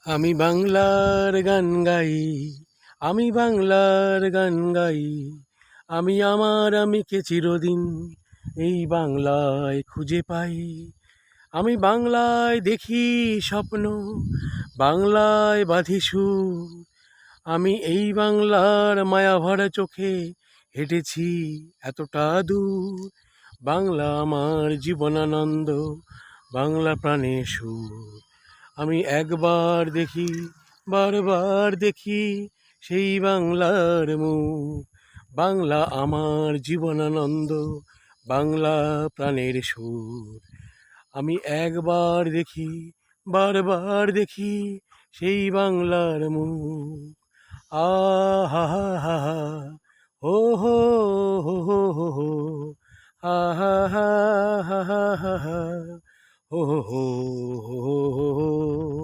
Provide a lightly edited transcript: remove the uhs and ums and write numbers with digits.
আমি বাংলার গান গাই, আমি বাংলার গান গাই। আমি আমার আমিকে চিরদিন এই বাংলায় খুঁজে পাই। আমি বাংলায় দেখি স্বপ্ন, বাংলায় বাঁধি সুর। আমি এই বাংলার মায়া ভরা চোখে হেঁটেছি এতটা দূর। বাংলা আমার জীবনানন্দ, বাংলা প্রাণে সুর। আমি একবার দেখি, বারবার দেখি সেই বাংলার মুখ। বাংলা আমার জীবনানন্দ, বাংলা প্রাণের সুর। আমি একবার দেখি, বারবার দেখি সেই বাংলার মুখ। আহা হা হা হা, ও হো হো হো হো হো, আহা হা হা হা হা হা, ও হো হো হো হো হো।